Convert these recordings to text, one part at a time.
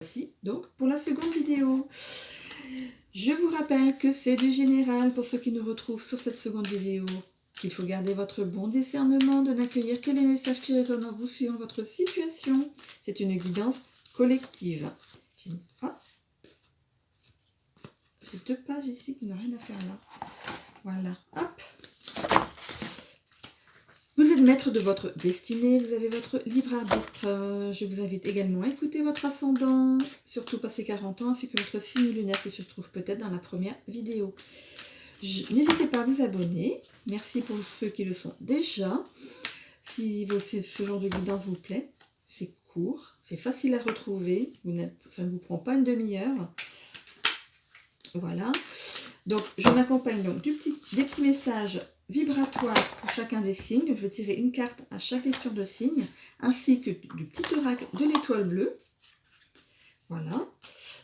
Voici donc pour la seconde vidéo. Je vous rappelle que c'est du général pour ceux qui nous retrouvent sur cette seconde vidéo, qu'il faut garder votre bon discernement de n'accueillir que les messages qui résonnent en vous suivant votre situation. C'est une guidance collective. Ah, j'ai 2 pages ici qui n'ont rien à faire là. Voilà, hop. Vous êtes maître de votre destinée, vous avez votre libre arbitre. Je vous invite également à écouter votre ascendant, surtout passé 40 ans, ainsi que votre signe lunaire qui se trouve peut-être dans la première vidéo. N'hésitez pas à vous abonner. Merci pour ceux qui le sont déjà. Si ce genre de guidance vous plaît, c'est court, c'est facile à retrouver, ça ne vous prend pas une demi-heure. Voilà. Donc, je m'accompagne donc des petits messages vibratoires pour chacun des signes. Je vais tirer une carte à chaque lecture de signe, ainsi que du petit oracle de l'étoile bleue. Voilà.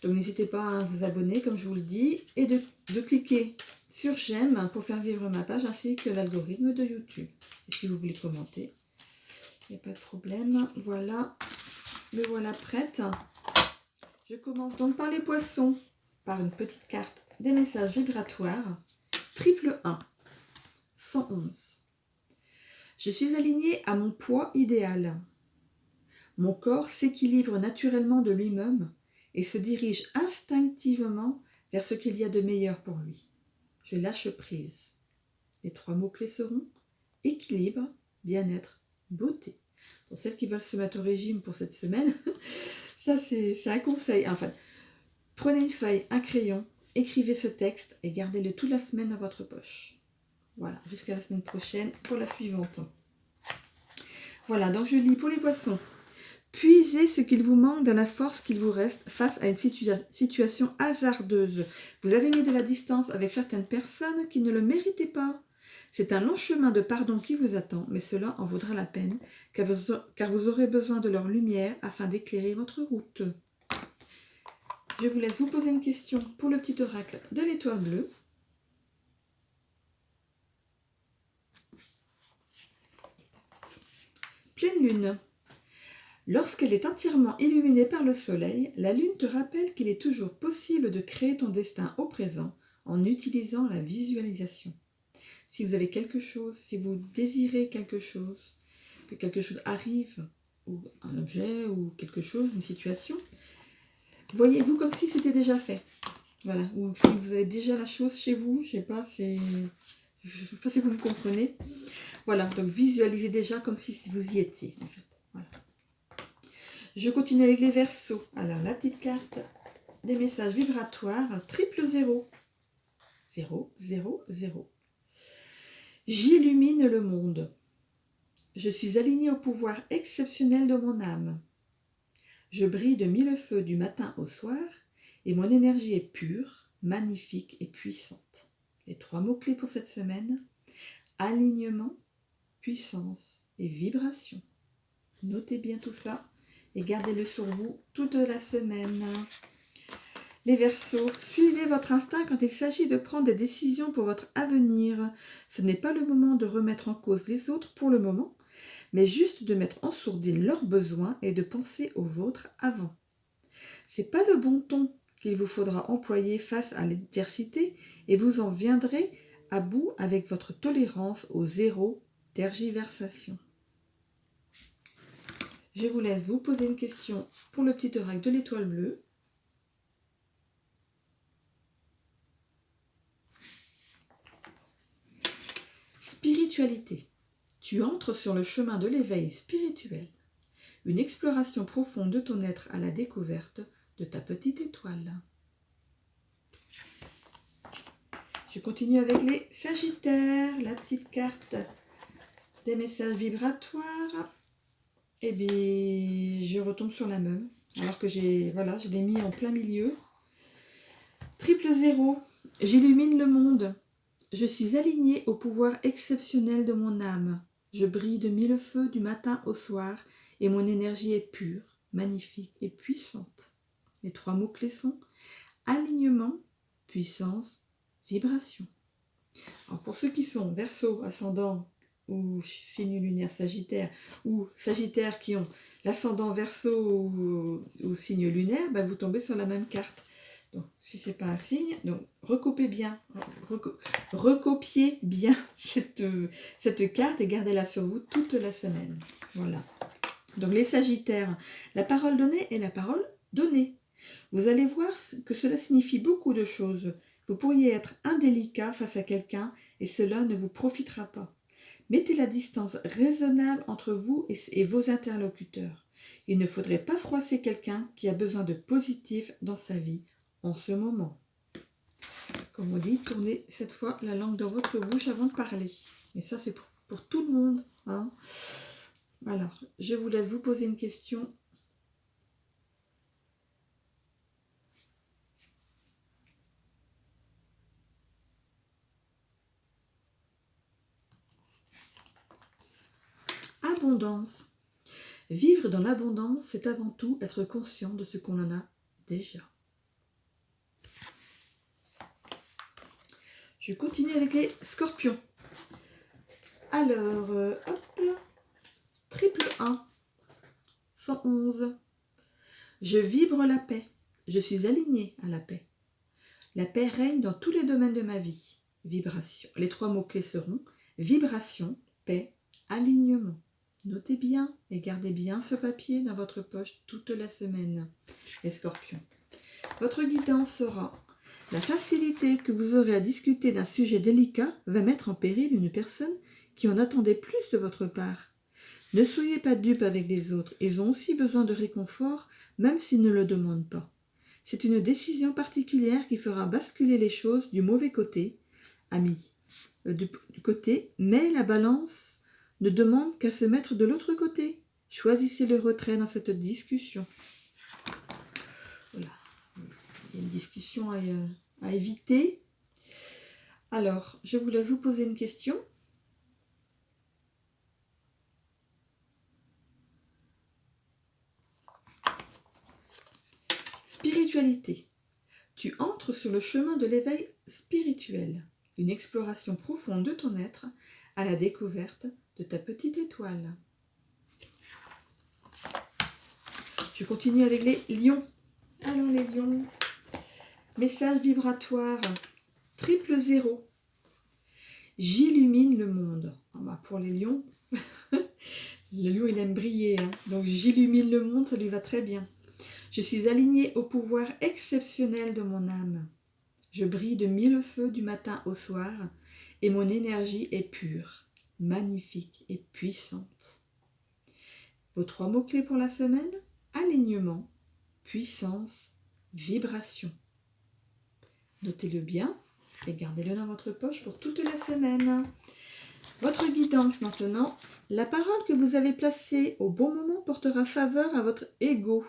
Donc, n'hésitez pas à vous abonner, comme je vous le dis, et de cliquer sur j'aime pour faire vivre ma page, ainsi que l'algorithme de YouTube. Et si vous voulez commenter, il n'y a pas de problème. Voilà. Me voilà prête. Je commence donc par les poissons, par une petite carte des messages vibratoires. Triple 1, 111. Je suis alignée à mon poids idéal. Mon corps s'équilibre naturellement de lui-même et se dirige instinctivement vers ce qu'il y a de meilleur pour lui. Je lâche prise. Les 3 mots-clés seront équilibre, bien-être, beauté. Pour celles qui veulent se mettre au régime pour cette semaine, ça c'est un conseil. Enfin, prenez une feuille, un crayon, écrivez ce texte et gardez-le toute la semaine dans votre poche. Voilà, jusqu'à la semaine prochaine pour la suivante. Voilà, donc je lis pour les poissons. Puisez ce qu'il vous manque dans la force qu'il vous reste face à une situation hasardeuse. Vous avez mis de la distance avec certaines personnes qui ne le méritaient pas. C'est un long chemin de pardon qui vous attend, mais cela en vaudra la peine, car vous aurez besoin de leur lumière afin d'éclairer votre route. Je vous laisse vous poser une question pour le petit oracle de l'étoile bleue. Pleine lune. Lorsqu'elle est entièrement illuminée par le soleil, la lune te rappelle qu'il est toujours possible de créer ton destin au présent en utilisant la visualisation. Si vous avez quelque chose, si vous désirez quelque chose, que quelque chose arrive, ou un objet, ou quelque chose, une situation, voyez-vous comme si c'était déjà fait. Voilà, ou si vous avez déjà la chose chez vous, je sais pas si vous me comprenez. Voilà, donc visualisez déjà comme si vous y étiez, en fait. Voilà. Je continue avec les Verseaux. Alors, la petite carte des messages vibratoires, triple 0. 0, 0, 0. J'illumine le monde. Je suis alignée au pouvoir exceptionnel de mon âme. Je brille de 1000 feux du matin au soir et mon énergie est pure, magnifique et puissante. Les 3 mots-clés pour cette semaine: alignement, puissance et vibration. Notez bien tout ça et gardez-le sur vous toute la semaine. Les Verseaux, suivez votre instinct quand il s'agit de prendre des décisions pour votre avenir. Ce n'est pas le moment de remettre en cause les autres pour le moment, mais juste de mettre en sourdine leurs besoins et de penser aux vôtres avant. C'est pas le bon ton qu'il vous faudra employer face à l'adversité et vous en viendrez à bout avec votre tolérance au zéro tergiversation. Je vous laisse vous poser une question pour le petit oracle de l'étoile bleue. Spiritualité. Tu entres sur le chemin de l'éveil spirituel, une exploration profonde de ton être à la découverte de ta petite étoile. Je continue avec les Sagittaires, la petite carte des messages vibratoires. Eh bien, je retombe sur la même, alors que je l'ai mis en plein milieu. Triple 0, j'illumine le monde. Je suis alignée au pouvoir exceptionnel de mon âme. Je brille de 1000 feux du matin au soir et mon énergie est pure, magnifique et puissante. Les 3 mots-clés sont alignement, puissance, vibration. Alors pour ceux qui sont Verseau, ascendant ou signe lunaire Sagittaire, ou Sagittaire qui ont l'ascendant Verseau ou signe lunaire, ben vous tombez sur la même carte. Donc, si ce n'est pas un signe, donc recopiez bien cette carte et gardez-la sur vous toute la semaine. Voilà. Donc, les Sagittaires, la parole donnée est la parole donnée. Vous allez voir que cela signifie beaucoup de choses. Vous pourriez être indélicat face à quelqu'un et cela ne vous profitera pas. Mettez la distance raisonnable entre vous et vos interlocuteurs. Il ne faudrait pas froisser quelqu'un qui a besoin de positif dans sa vie en ce moment. Comme on dit, tournez cette fois la langue dans votre bouche avant de parler. Mais ça, c'est pour tout le monde. Hein. Alors, je vous laisse vous poser une question. Abondance. Vivre dans l'abondance, c'est avant tout être conscient de ce qu'on en a déjà. Je continue avec les scorpions. Alors, hop, triple 1, 111. Je vibre la paix. Je suis alignée à la paix. La paix règne dans tous les domaines de ma vie. Vibration. Les 3 mots-clés seront vibration, paix, alignement. Notez bien et gardez bien ce papier dans votre poche toute la semaine, les scorpions. Votre guidance sera la facilité que vous aurez à discuter d'un sujet délicat va mettre en péril une personne qui en attendait plus de votre part. Ne soyez pas dupes avec les autres, ils ont aussi besoin de réconfort, même s'ils ne le demandent pas. C'est une décision particulière qui fera basculer les choses du mauvais côté, du côté, mais la balance ne demande qu'à se mettre de l'autre côté. Choisissez le retrait dans cette discussion. Voilà. Il y a une discussion à éviter. Alors, je vous laisse vous poser une question. Spiritualité. Tu entres sur le chemin de l'éveil spirituel, une exploration profonde de ton être à la découverte de ta petite étoile. Je continue avec les lions. Alors les lions, message vibratoire, triple 0. J'illumine le monde. Ah bah pour les lions, le lion il aime briller, hein. Donc j'illumine le monde, ça lui va très bien. Je suis alignée au pouvoir exceptionnel de mon âme. Je brille de 1000 feux du matin au soir et mon énergie est pure, magnifique et puissante. Vos 3 mots-clés pour la semaine, alignement, puissance, vibration. Notez-le bien et gardez-le dans votre poche pour toute la semaine. Votre guidance maintenant, la parole que vous avez placée au bon moment portera faveur à votre ego.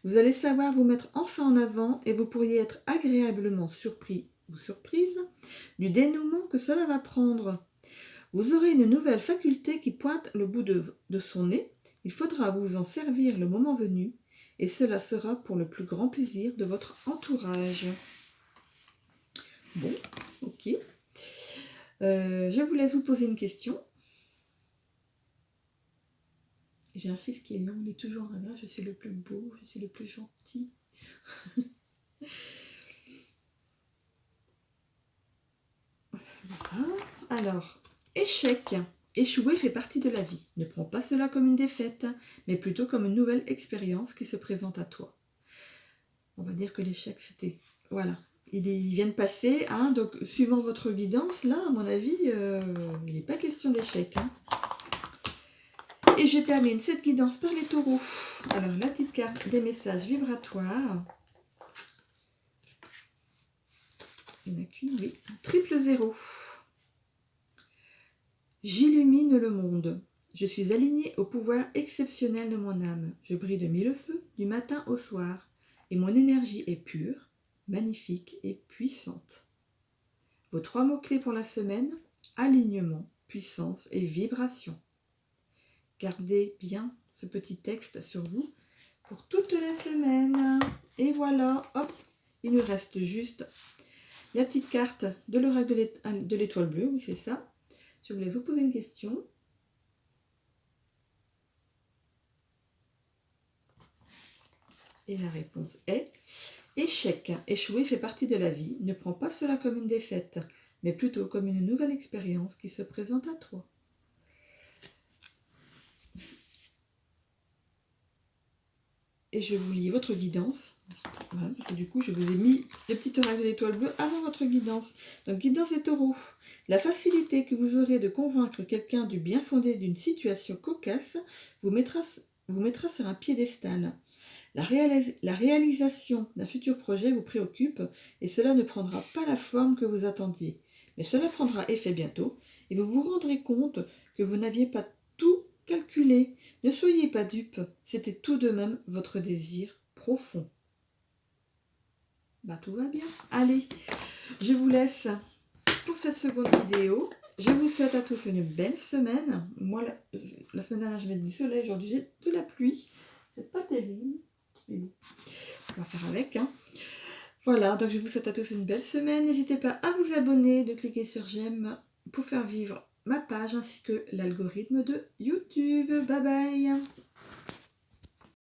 Vous allez savoir vous mettre enfin en avant et vous pourriez être agréablement surpris ou surprise du dénouement que cela va prendre. Vous aurez une nouvelle faculté qui pointe le bout de son nez. Il faudra vous en servir le moment venu et cela sera pour le plus grand plaisir de votre entourage. Bon, ok. Je vous laisse vous poser une question. J'ai un fils qui est lion, il est toujours là, je suis le plus beau, je suis le plus gentil. Voilà. Alors, échec. Échouer fait partie de la vie. Ne prends pas cela comme une défaite, mais plutôt comme une nouvelle expérience qui se présente à toi. On va dire que l'échec, c'était... Voilà. Il vient de passer, hein, donc suivant votre guidance, là, à mon avis, il n'est pas question d'échec. Hein. Et je termine cette guidance par les taureaux. Alors, la petite carte des messages vibratoires. Il n'y en a qu'une, oui. Un triple 0. J'illumine le monde. Je suis alignée au pouvoir exceptionnel de mon âme. Je brille de 1000 feux du matin au soir. Et mon énergie est pure, magnifique et puissante. Vos 3 mots-clés pour la semaine, alignement, puissance et vibration. Gardez bien ce petit texte sur vous pour toute la semaine. Et voilà, hop, il nous reste juste la petite carte de l'oracle de l'étoile bleue, oui c'est ça. Je vous laisse vous poser une question. Et la réponse est échec. Échouer fait partie de la vie. Ne prends pas cela comme une défaite, mais plutôt comme une nouvelle expérience qui se présente à toi. Et je vous lis votre guidance. Voilà, parce que du coup, je vous ai mis le petit oracle de l'étoile bleue avant votre guidance. Donc, guidance des taureaux. La facilité que vous aurez de convaincre quelqu'un du bien fondé d'une situation cocasse vous mettra sur un piédestal. La réalisation d'un futur projet vous préoccupe et cela ne prendra pas la forme que vous attendiez. Mais cela prendra effet bientôt et vous vous rendrez compte que vous n'aviez pas tout calculé. Ne soyez pas dupe, c'était tout de même votre désir profond. Tout va bien. Allez, je vous laisse pour cette seconde vidéo. Je vous souhaite à tous une belle semaine. Moi, la semaine dernière, j'avais du soleil, aujourd'hui j'ai de la pluie. C'est pas terrible. Mais bon, on va faire avec. Voilà, donc je vous souhaite à tous une belle semaine. N'hésitez pas à vous abonner, de cliquer sur j'aime pour faire vivre ma page ainsi que l'algorithme de YouTube. Bye bye.